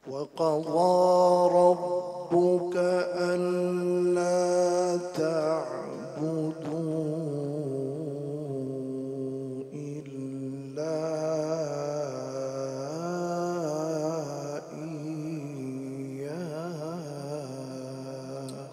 وقضى ربك ألا تعبدوا إلا إياه.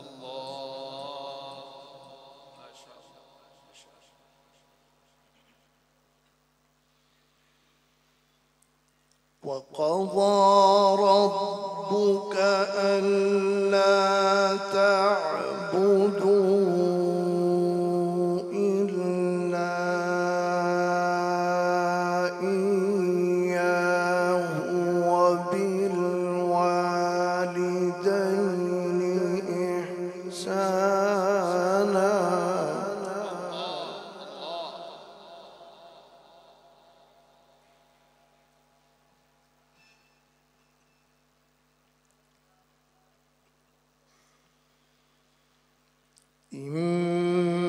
الله ما شاء الله. وقضى ربك ألا تعبدوا إلا إياه وبالوالدين إحسانا.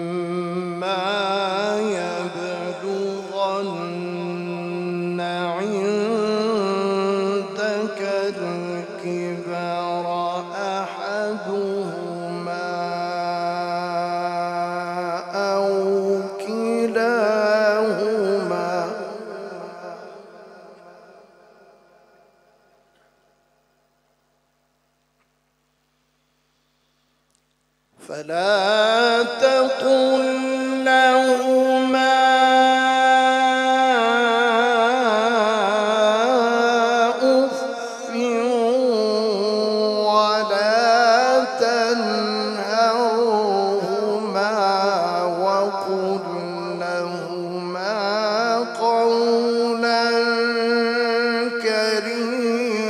إما يبلغن عندك الكبر أحدهما أو كلاهما فلا تقل لهما أف ولا تنهرهما وقل لهما قولا كريما.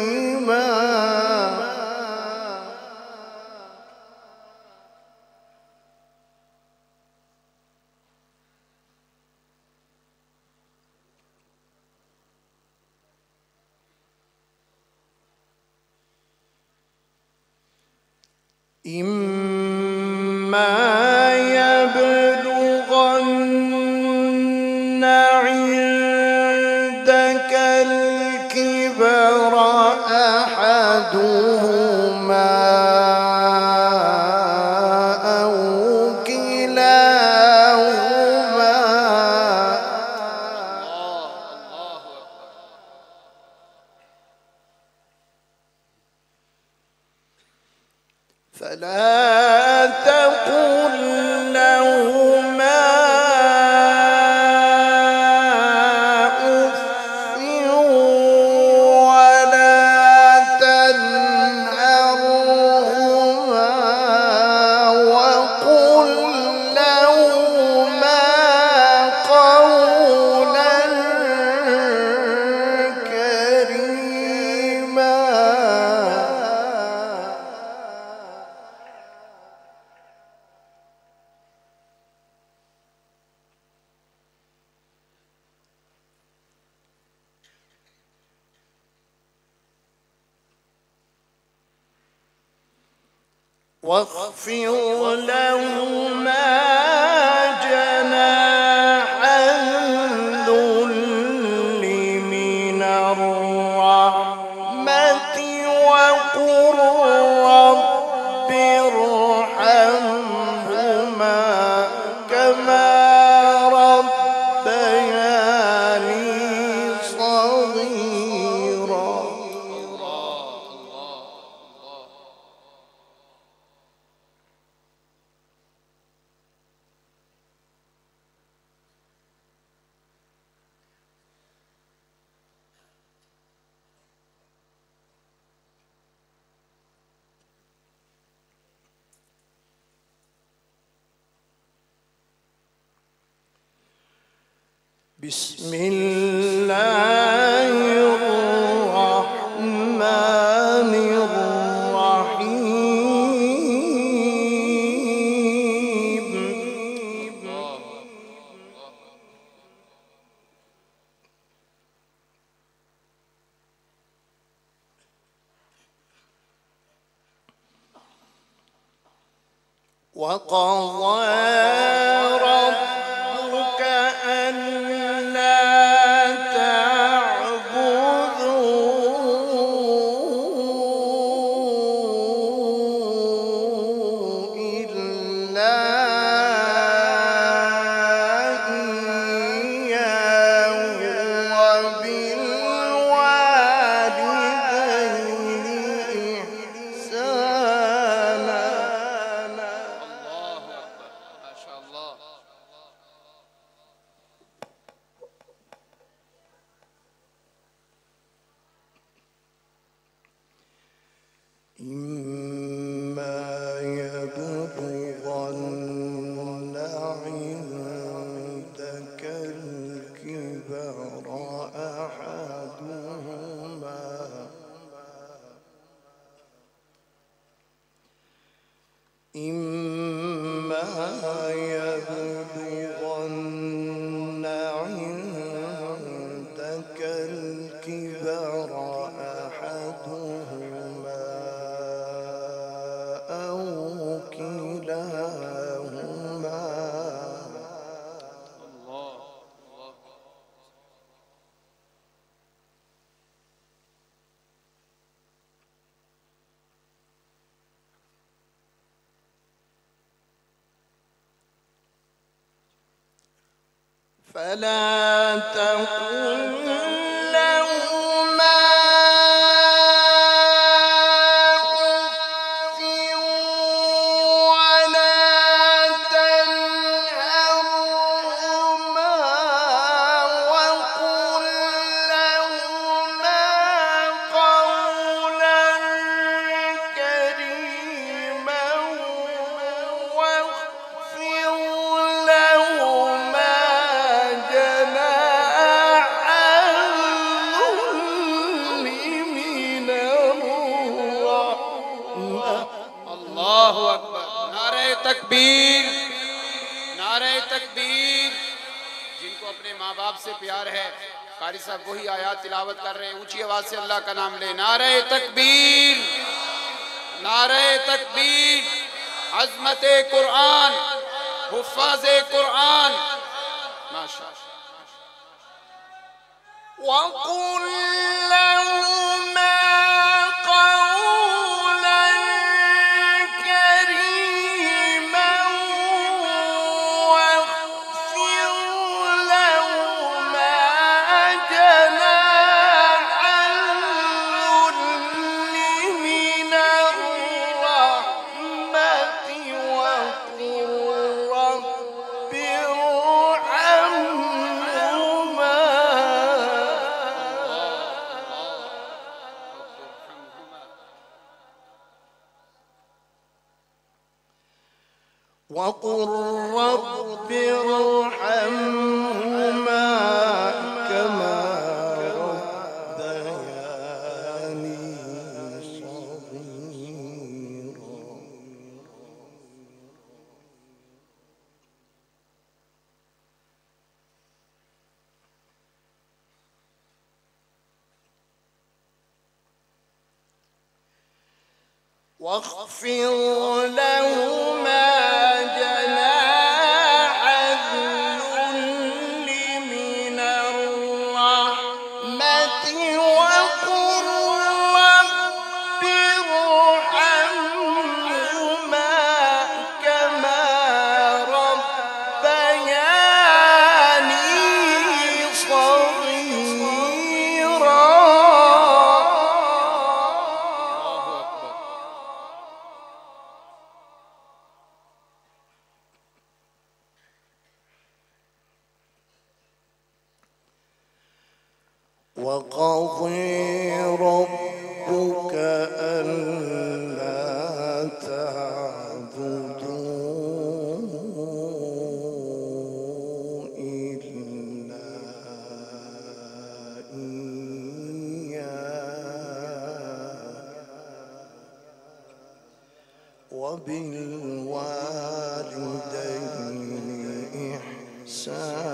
إما يبلغن عندك الكبر أحدهما أو كلاهما فلا تقل لهما أف ولا تنهرهما وقل لهما قولا كريما. واخفض لهما جناح الذل من الرحمة وقل رب ارحمهما كما ربياني صغيرا. بسم الله الرحمن الرحيم. وقضى ربك ألا تعبدوا فلا تقل لهما أف ولا تنهرهما وقل لهما قولا كريما واخفض لهما جناح الذل من الرحمة. الله अकबर। नारे तकबीर, नारे तकबीर। जिनको अपने माँ बाप से प्यार है, कारी साहब वही आयात तिलावत कर रहे हैं, ऊंची आवाज से अल्लाह का नाम ले। नारे तकबीर, नारे तकबीर। अज़मते कुरान, हुफ़ाज़े कुरान, माशाअल्लाह। وقل لهما قولا كريما واخفض لهما جناح الذل من الرحمة وقل رب ارحمهما وقل رب ارحمهما كما ربياني صغيرا. واخفض لهما جناح الذل من الرحمة وقل رب ارحمهما كما ربياني صغيرا. وقضي ربك ألا تعبدوا إلا إياه وبالوالدين إحسانا.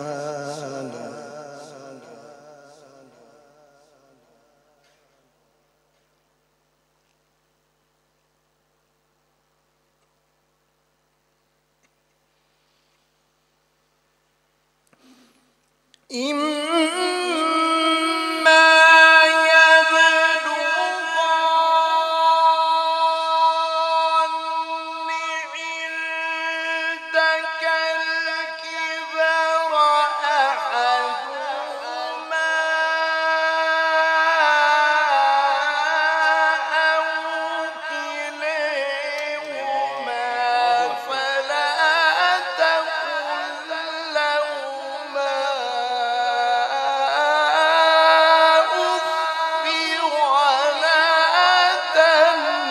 إما يبلغن عندك الكبر أحدهما أو كليهما فلا تقل لهما أف ولا تنهرهما.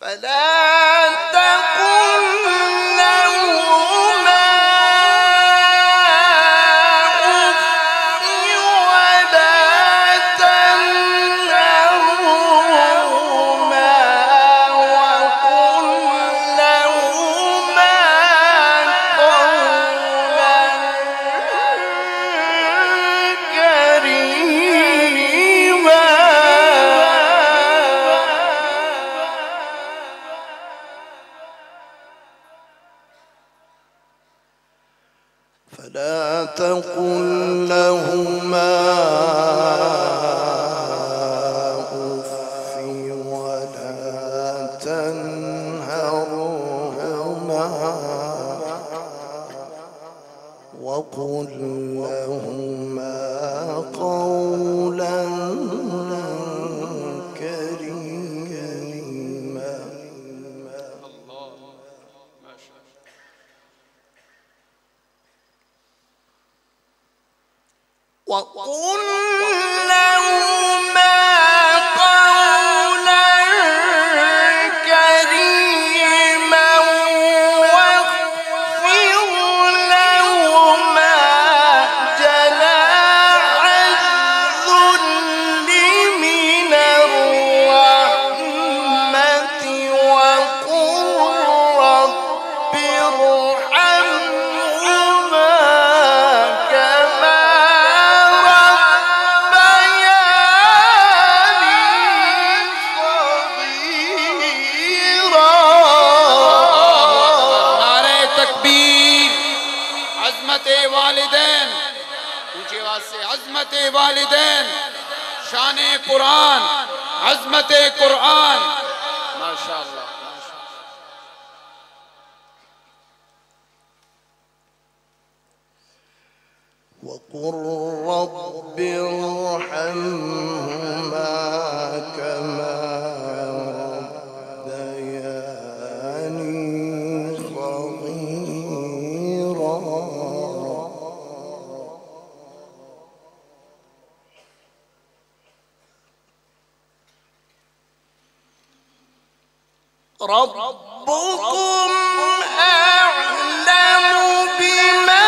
فلا تقل لهما أف ولا تنهرهما وقل لهما قولا كريما. वालिदैन, शान कुरान, अजमत कुरान, माशाअल्लाह। वक़ुर रब्बि इरहम्हुमा कमा रब्बयानी सग़ीरा। रब्बुकुम अअलमु बिमा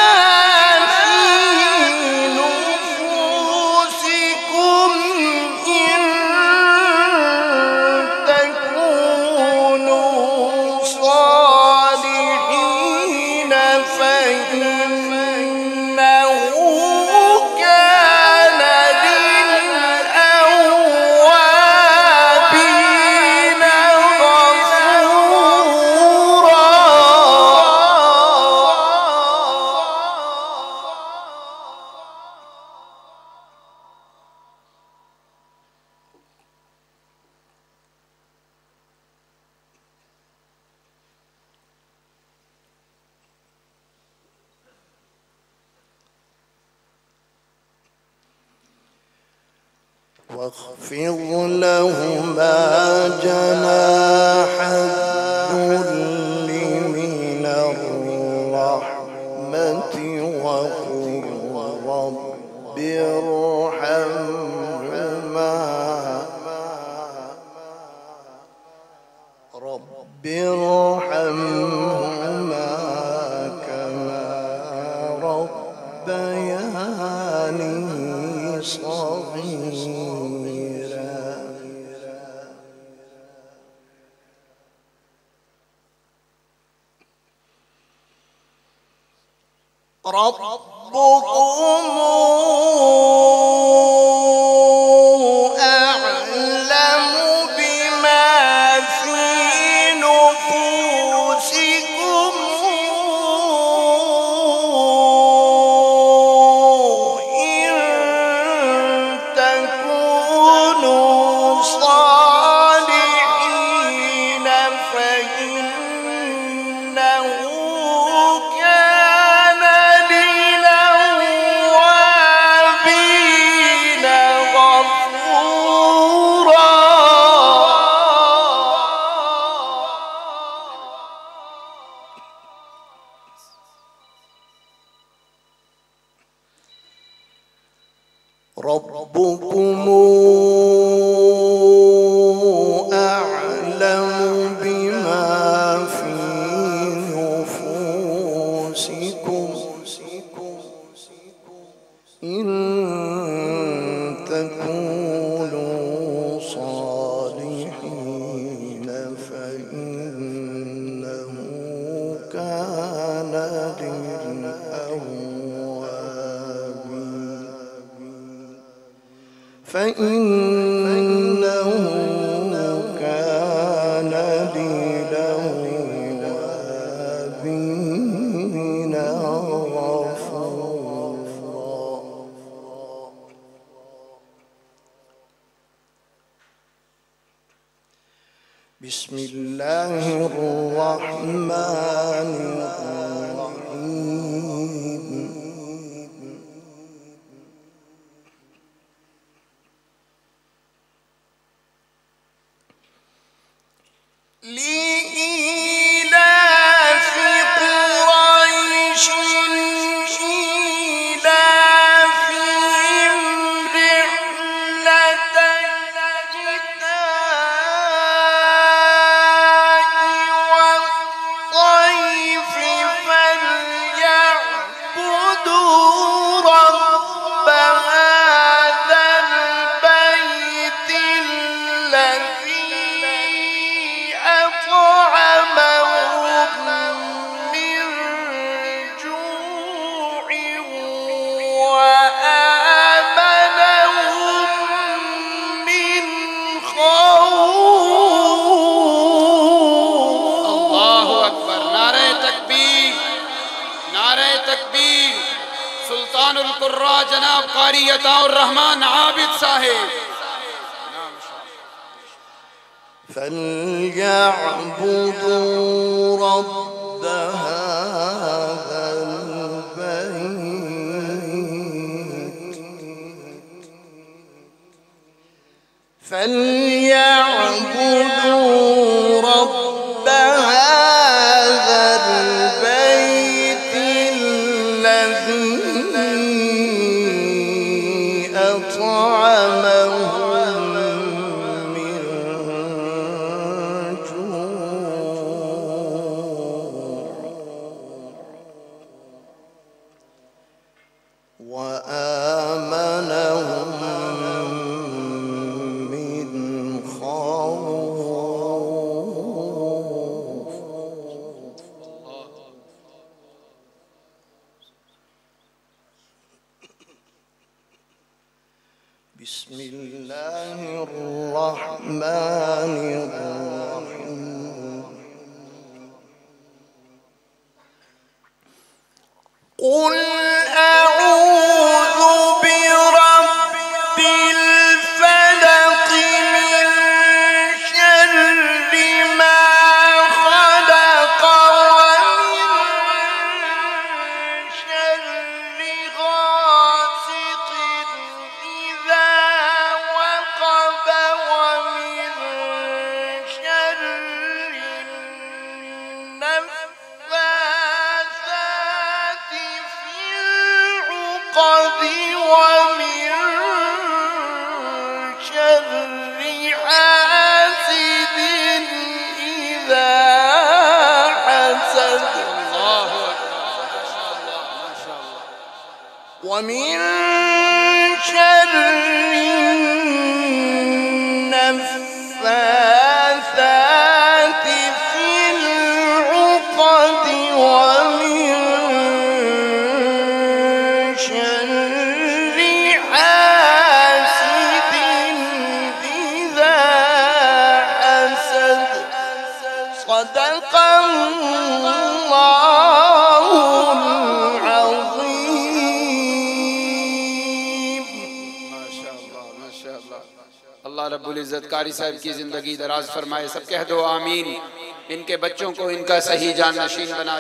واخفض لهما جناح الذل من الرحمة وقل رب ارحمهما كما ربياني صغيرا. ربكم أعلم بما في نفوسكم إن تكونوا صالحين فإنه كان للأوابين غفورا. ربكم أعلم بما في نفوسكم إن تكونوا صالحين فإنه كان للأوابين غفورا. بسم الله الرحمن الرحيم. لإيلاف قريش إيلافهم رحلة الشتاء والصيف فليعبدوا رب هذا البيت الذي أطعمهم सुल्तानुल कुर्रा जनाब कारी अताउर रहमान आबिद साहिब। فليعبدوا رب هذا البيت فليعبدوا رب هذا البيت الذي أطعمهم من جوع وآمنهم من خوف. بسم الله الرحمن الرحيم. قل أعوذ برب الفلق من شر ما خلق ومن شر غاسق إذا وقب ومن شر النفاثات في العقد ومن شر حاسد إذا حسد ومن شر النفاثات في العقد ومن شر حاسد إذا حسد. صدق الله العظيم. माशाअल्लाह माशाअल्लाह। अल्लाह रब्बुल इज्जत कारी साहब की जिंदगी दराज फरमाए। सब कह दो आमीन। इनके बच्चों को इनका सही जान नशीन बना